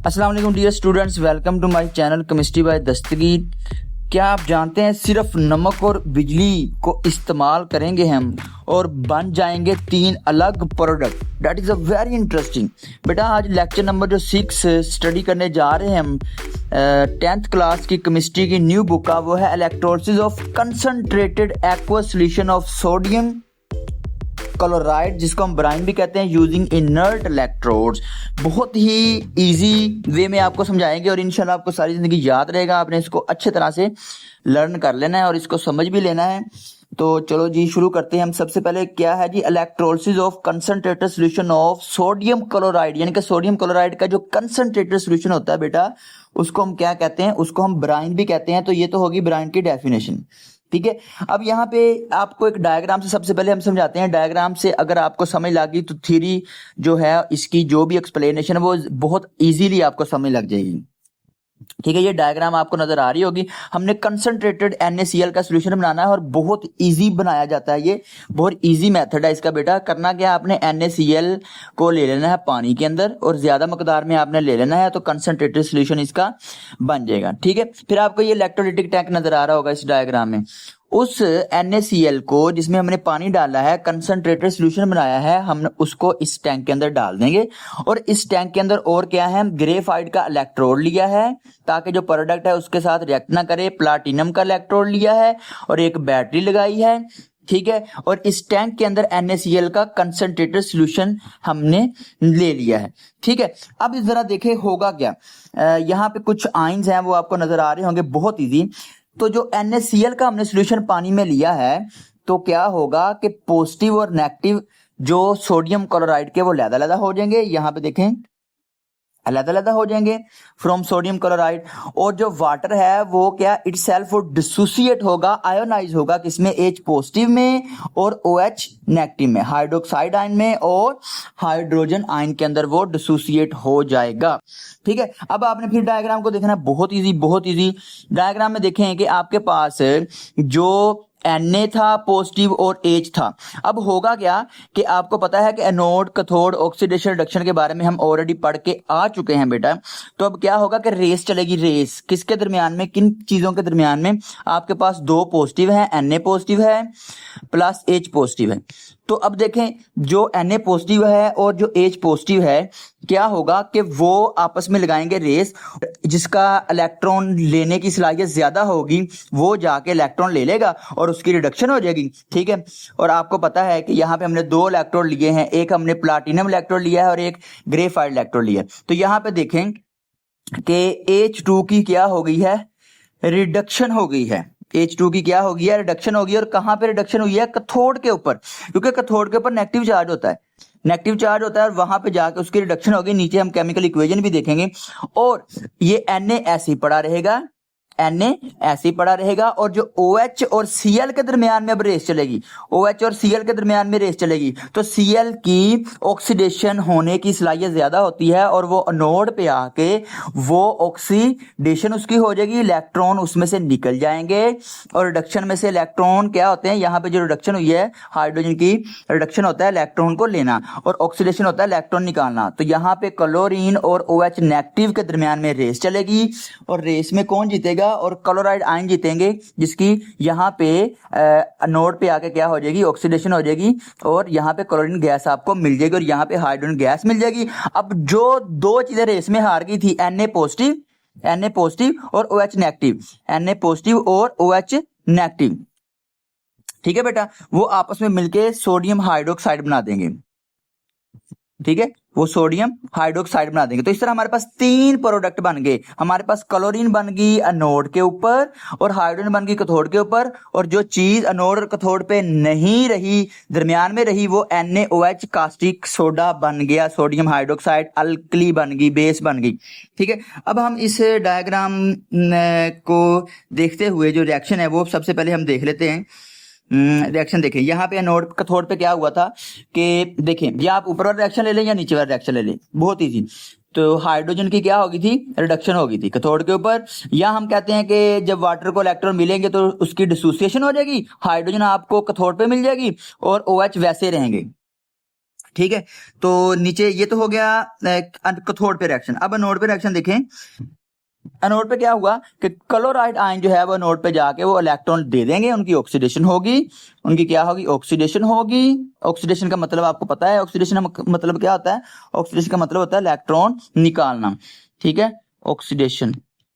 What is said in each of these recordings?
अस्सलाम वालेकुम dear students, welcome to my channel chemistry by Dastagir. क्या आप जानते हैं सिर्फ नमक और बिजली को इस्तेमाल करेंगे हम और बन जाएंगे 3 अलग product. That is a very interesting. बेटा आज लेक्चर नंबर जो 6 स्टडी करने जा रहे हैं हम 10th क्लास की केमिस्ट्री की न्यू बुक का, वो है electrolysis of concentrated aqua solution of sodium chloride, जिसको हम ब्राइन भी कहते हैं, यूजिंग इनर्ट इलेक्ट्रोड्स। बहुत ही इजी वे में आपको समझाएंगे और इंशाल्लाह आपको सारी ज़िंदगी याद रहेगा। आपने इसको अच्छे तरह से लर्न कर लेना है और इसको समझ भी लेना है। तो चलो जी शुरू करते हैं हम। सबसे पहले क्या है जी, electrolysis of concentrated solution of sodium chloride, यानी कि सोडियम क्लोराइड का जो कंसंट्रेटेड सॉल्यूशन होता है बेटा, उसको हम क्या कहते हैं? उसको हम ब्राइन भी कहते हैं। तो ये तो होगी ब्राइन की डेफिनेशन, ठीक है। अब यहाँ पे आपको एक डायग्राम से सबसे पहले हम समझाते हैं। डायग्राम से अगर आपको समझ लगी तो थ्योरी जो है इसकी जो भी एक्सप्लेनेशन है वो बहुत इजीली आपको समझ लग जाएगी, ठीक है। ये डायग्राम आपको नजर आ रही होगी। हमने कंसंट्रेटेड NaCl का सॉल्यूशन बनाना है और बहुत इजी बनाया जाता है। ये बहुत इजी मेथड है इसका बेटा। करना क्या, आपने NaCl को ले लेना है पानी के अंदर और ज्यादा मकदार में आपने ले लेना है, तो कंसंट्रेटेड सॉल्यूशन इसका बन जाएगा, ठीक है। फिर आपको ये इलेक्ट्रोलाइटिक टैंक नजर आ रहा होगा इस डायग्राम में। उस NaCl को जिसमें हमने पानी डाला है, कंसंट्रेटेड सॉल्यूशन बनाया है, हम उसको इस टैंक के अंदर डाल देंगे। और इस टैंक के अंदर और क्या है, ग्रेफाइट का इलेक्ट्रोड लिया है ताकि जो प्रोडक्ट है उसके साथ रिएक्ट ना करे। प्लाटिनम का इलेक्ट्रोड लिया है और एक बैटरी लगाई है, ठीक है। और इस टैंक के अंदर NaCl का कंसंट्रेटेड सॉल्यूशन हमने ले लिया है, ठीक है। अब इस जरा देखें होगा क्या। यहाँ पे कुछ आयंस हैं वो आपको नजर आ रहे होंगे, बहुत इजी। तो जो NaCl का हमने सॉल्यूशन पानी में लिया है, तो क्या होगा कि पॉजिटिव और नेगेटिव जो सोडियम क्लोराइड के वो अलग-अलग हो जाएंगे। यहाँ पे देखें अलग-अलग हो जाएंगे फ्रॉम सोडियम क्लोराइड। और जो वाटर है वो क्या इटसेल्फ डिसोसिएट होगा, आयोनाइज होगा, किसमें? H पॉजिटिव में और OH नेगेटिव में, हाइड्रोक्साइड आयन में और हाइड्रोजन आयन के अंदर वो डिसोसिएट हो जाएगा, ठीक है। अब आपने फिर डायग्राम को देखना है, बहुत इजी बहुत इजी। डायग्राम में देखें कि आपके पास जो Na था पॉजिटिव और H था। अब होगा क्या कि आपको पता है कि एनोड कैथोड ऑक्सीडेशन रिडक्शन के बारे में हम ऑलरेडी पढ़ के आ चुके हैं बेटा। तो अब क्या होगा कि रेस चलेगी। रेस किसके दरमियान में, किन चीजों के दरमियान में? आपके पास 2 पॉजिटिव है, Na पॉजिटिव है प्लस H पॉजिटिव है। तो अब देखें जो Na पॉजिटिव है और जो H पॉजिटिव है, क्या होगा कि वो आपस में लगाएंगे रेस। जिसका इलेक्ट्रॉन लेने की सलाहियत ज्यादा होगी वो जाके इलेक्ट्रॉन ले लेगा और उसकी रिडक्शन हो जाएगी, ठीक है। और आपको पता है कि यहाँ पे हमने 2 इलेक्ट्रोड लिए हैं, एक हमने प्लाटिनम इलेक्ट्रोड लिया है और एक ग्रेफाइट इलेक्ट्रोड लिया है। तो यहाँ पे देखें कि H2 की क्या हो गई है, रिडक्शन हो गई है। H2 की क्या हो गई है, रिडक्शन हो गई। और कहां पे रिडक्शन हुई है? कैथोड के ऊपर, क्योंकि कैथोड के ऊपर नेगेटिव चार्ज होता है, नेगेटिव चार्ज होता है और वहां पे जाके उसकी रिडक्शन होगी। नीचे हम केमिकल इक्वेशन भी देखेंगे। और ये Na ऐसे ही पड़ा रहेगा, Na ऐसे ही पड़ा रहेगा। और जो OH और Cl के दरमियान में अब रेस चलेगी, OH और Cl के दरमियान में रेस चलेगी, तो Cl की ऑक्सीडेशन होने की सलाहियत ज्यादा होती है और वो एनोड पे आके वो ऑक्सीडेशन उसकी हो जाएगी, इलेक्ट्रॉन उसमें से निकल जाएंगे। और रिडक्शन में से इलेक्ट्रॉन क्या होते हैं, यहाँ पे जो रिडक्शन हुई है हाइड्रोजन की, रिडक्शन होता है इलेक्ट्रॉन को लेना और ऑक्सीडेशन होता है इलेक्ट्रॉन निकालना। तो यहाँ पे क्लोरीन और OH नेगेटिव के दरमियान में रेस चलेगी और रेस में कौन जीतेगा? और क्लोराइड आयन जीतेंगे, जिसकी यहाँ पे नोड पे आके क्या हो जाएगी, ऑक्सीडेशन हो जाएगी और यहाँ पे क्लोरीन गैस आपको मिल जाएगी और यहाँ पे हाइड्रोजन गैस मिल जाएगी। अब जो 2 चीजें रेस में हार गई थी, Na पॉजिटिव और OH नेगेटिव, Na पॉजिटिव और OH नेगेटिव, ठीक है बेटा, वो आपस में मिलके सोडियम हाइड्रोक्साइड बना देंगे, ठीक है। वो सोडियम हाइड्रोक्साइड बना देंगे। तो इस तरह हमारे पास 3 प्रोडक्ट बन गए। हमारे पास क्लोरीन बन गई एनोड के ऊपर और हाइड्रोजन बन गई कैथोड के ऊपर। और जो चीज एनोड और कैथोड पे नहीं रही, दरमियान में रही, वो NaOH कास्टिक सोडा बन गया, सोडियम हाइड्रोक्साइड अल्कली बन गई, बेस बन गई, ठीक है। अब हम इस डायग्राम को देखते हुए जो रिएक्शन है वो सबसे पहले हम देख लेते हैं। रिएक्शन देखें, यहाँ पे एनोड कैथोड पे क्या हुआ था कि देखें, या आप ऊपर वाला रिएक्शन ले लें या नीचे वाला रिएक्शन ले लें, बहुत इजी। तो हाइड्रोजन की क्या होगी थी, रिडक्शन होगी थी कैथोड के ऊपर। या हम कहते हैं कि जब वाटर को इलेक्ट्रॉन मिलेंगे तो उसकी डिसोसिएशन हो जाएगी, हाइड्रोजन आपको कैथोड पे मिल जाएगी और OH वैसे रहेंगे, ठीक है, तो नीचे ये तो हो गया कैथोड पे रिएक्शन। अब एनोड पे रिएक्शन देखें। एनोड पे क्या हुआ कि क्लोराइड आयन जो है वो एनोड पे जाके वो इलेक्ट्रॉन दे देंगे, उनकी ऑक्सीडेशन होगी। उनकी क्या होगी? ऑक्सीडेशन होगी। ऑक्सीडेशन का मतलब आपको पता है, ऑक्सीडेशन का मतलब क्या होता है? ऑक्सीडेशन का मतलब होता है इलेक्ट्रॉन निकालना। ठीक है, ऑक्सीडेशन,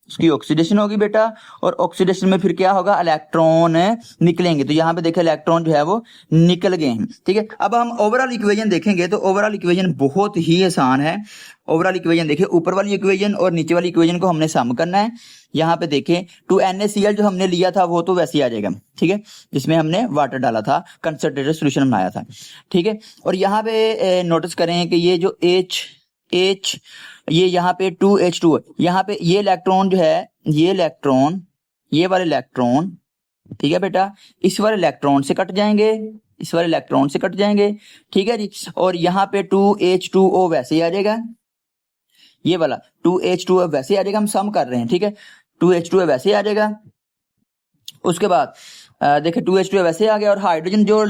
उसकी ऑक्सीडेशन होगी बेटा, और ऑक्सीडेशन में फिर क्या होगा? इलेक्ट्रॉन निकलेंगे। तो यहाँ पे देखिए इलेक्ट्रॉन जो है वो निकल गए हैं। ठीक है, अब हम ओवरऑल इक्वेशन देखेंगे तो ओवरऑल इक्वेशन बहुत ही आसान है। ओवरऑल इक्वेशन देखिए, ऊपर वाली इक्वेशन और नीचे वाली इक्वेशन को हमने सम करना है। यहाँ पे देखें 2NaCl जो हमने लिया था वो तो वैसे ही आ जाएगा। ठीक है, जिसमें हमने वाटर डाला था, कंसंट्रेटेड सॉल्यूशन बनाया था। ठीक है, और यहाँ पे नोटिस करें कि ये जो H ये यहाँ पे 2H2 यहाँ पे ये इलेक्ट्रॉन जो है, ये इलेक्ट्रॉन, ये वाले इलेक्ट्रॉन, ठीक है बेटा, इस वाले इलेक्ट्रॉन से कट जाएंगे, इस वाले इलेक्ट्रॉन से कट जाएंगे। ठीक है जी, और यहाँ पे 2H2O वैसे ही आ जाएगा, ये वाला 2H2O वैसे ही आ जाएगा। हम सम कर रहे हैं, ठीक है, 2H2O वैसे ही आ जाएगा। उसके बाद देखिए 2H2 वैसे आ गया, और हाइड्रोजन जो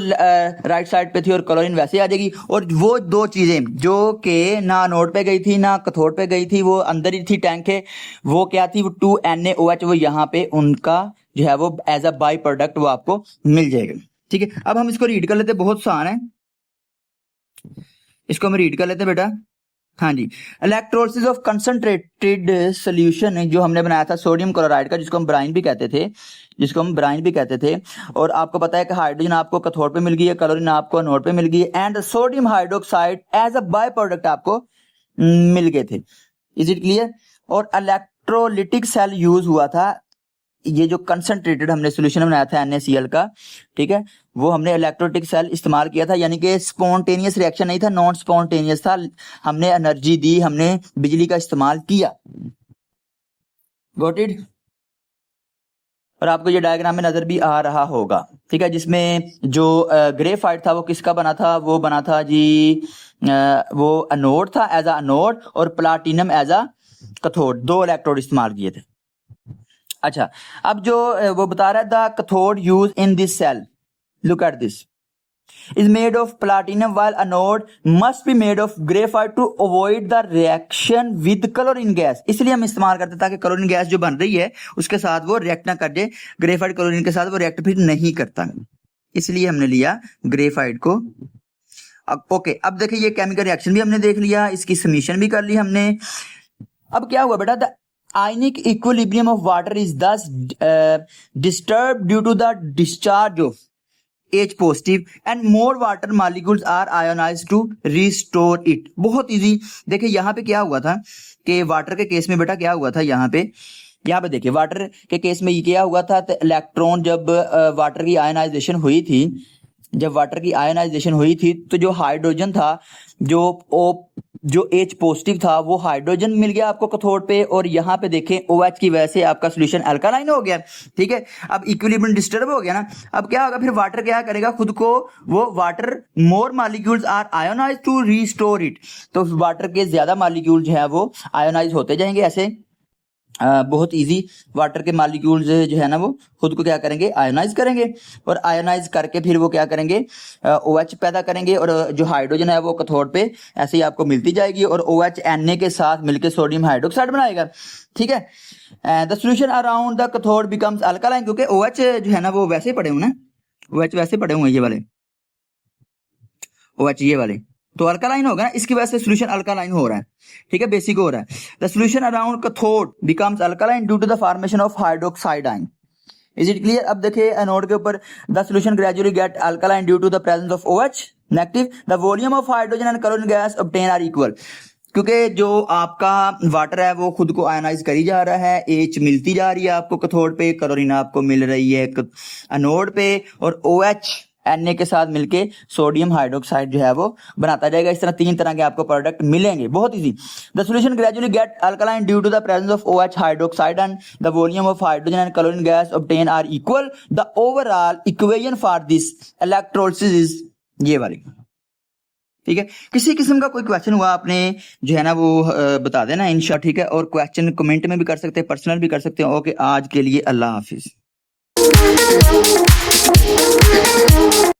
राइट साइड पे थी और क्लोरीन वैसे आ जाएगी। और वो दो चीजें जो कि ना नोड पे गई थी ना कैथोड पे गई थी, वो अंदर ही थी टैंक के, वो क्या थी? वो 2NaOH, वो यहाँ पे उनका जो है वो एज अ बाई प्रोडक्ट वो आपको मिल जाएगा। ठीक है, अब हम इसको रीड कर लेते, बहुत आसान है, इसको हम रीड कर लेते बेटा। हाँ जी, इलेक्ट्रोलिसिस ऑफ कंसंट्रेटेड सोल्यूशन जो हमने बनाया था सोडियम क्लोराइड का, जिसको हम ब्राइन भी कहते थे, और आपको पता है कि हाइड्रोजन आपको कैथोड पे मिल गई है, क्लोरीन आपको एनोड पे मिल गई है, and sodium hydroxide as a by product आपको मिल गए थे। Is it clear? और इलेक्ट्रोलिटिक सेल यूज हुआ था, ये जो कंसंट्रेटेड हमने सोल्यूशन बनाया था NaCl का, ठीक है, वो हमने इलेक्ट्रोलिटिक सेल इस्तेमाल किया था, यानी कि स्पॉन्टेनियस रिएक्शन नहीं था, नॉन स्पॉन्टेनियस था। हमने एनर्जी दी, हमने बिजली का इस्तेमाल किया। Got it? और आपको ये डायग्राम में नजर भी आ रहा होगा, ठीक है, जिसमें जो ग्रेफाइट था वो किसका बना था? वो बना था जी, वो एनोड था, एज अ एनोड, और प्लाटिनम एज अ कैथोड, दो इलेक्ट्रोड इस्तेमाल किए थे। अच्छा, अब जो वो बता रहा था cathode use in this cell, look at this, is made of platinum while anode must be made of graphite to avoid the reaction with chlorine gas। इसलिए हम इस्तेमाल करते ताकि क्लोरीन गैस जो बन रही है उसके साथ वो रिएक्ट ना कर जाए, ग्रेफाइट क्लोरीन के साथ वो रिएक्ट फिर नहीं करता, इसलिए हमने लिया ग्रेफाइट को। अब ओके, अब देखिए ये केमिकल रिएक्शन भी हमने देख लिया, इसकी समीशन भी कर ली हमने। अब क्या हुआ बेटा? The ionic equilibrium of water is thus disturbed due to the discharge of H positive and more water molecules are ionized to restore it। बहुत इजी। देखिए यहाँ पे क्या हुआ था कि वाटर के केस में बेटा क्या हुआ था, यहाँ पे देखिए वाटर के केस में ये क्या हुआ था, तो इलेक्ट्रॉन जब वाटर की आयनाइजेशन हुई थी, तो जो हाइड्रोजन था, जो H पॉजिटिव था, वो हाइड्रोजन मिल गया आपको कैथोड पे, और यहाँ पे देखें OH की वजह से आपका सॉल्यूशन अल्कालाइन हो गया। ठीक है, अब इक्विलिब्रियम डिस्टर्ब हो गया ना। अब क्या होगा फिर? वाटर क्या करेगा खुद को? वो water more molecules are ionise to restore it, तो वाटर के ज्यादा मॉलिक्यूल जो है वो आयोनाइज होते जाएंगे। ऐसे बहुत इजी, वाटर के मॉलिक्यूल्स जो है ना वो खुद को क्या करेंगे? आयोनाइज करेंगे, और आयोनाइज करके फिर वो क्या करेंगे? OH पैदा करेंगे, और जो हाइड्रोजन है वो कैथोड पे ऐसे ही आपको मिलती जाएगी, और OH Na के साथ मिलकर सोडियम हाइड्रोक्साइड बनाएगा। ठीक है, the solution around the cathode becomes alkaline, क्योंकि OH जो है ना वो वैसे पड़े हुए ना, OH वैसे पड़े हुए ये वाले OH, ये वाले तो अल्कालाइन होगा ना, इसकी वजह से सॉल्यूशन अल्कालाइन हो रहा है। ठीक है, बेसिक हो रहा है। The solution around cathode becomes alkaline due to the formation of hydroxide ion. Is it clear? अब देखिए एनोड के ऊपर, the solution gradually get alkaline due to the presence of OH negative, the volume of hydrogen and chlorine gas obtain are equal, क्योंकि जो आपका water है वो खुद को आयनाइज करी जा रहा है, H मिलती जा रही है आपको कैथोड पे, क्लोरीन आपको मिल रही है एनोड पे, और OH Na के साथ मिलके सोडियम हाइड्रोक्साइड जो है वो बनाता जाएगा। इस तरह तीन तरह के आपको प्रोडक्ट मिलेंगे, बहुत easy. The solution gradually get alkaline due to the presence of OH hydroxide and the volume of hydrogen and chlorine gas obtain are equal. The overall equation for this electrolysis is ये वाली। ठीक है, किसी किस्म का कोई question हुआ आपने जो है ना वो बता देना इंशाल्लाह। ठीक है, और क्वेश्चन कमेंट में भी कर सकते हैं, पर्सनल भी कर सकते हैं। ओके, आज के लिए अल्लाह हाफिज।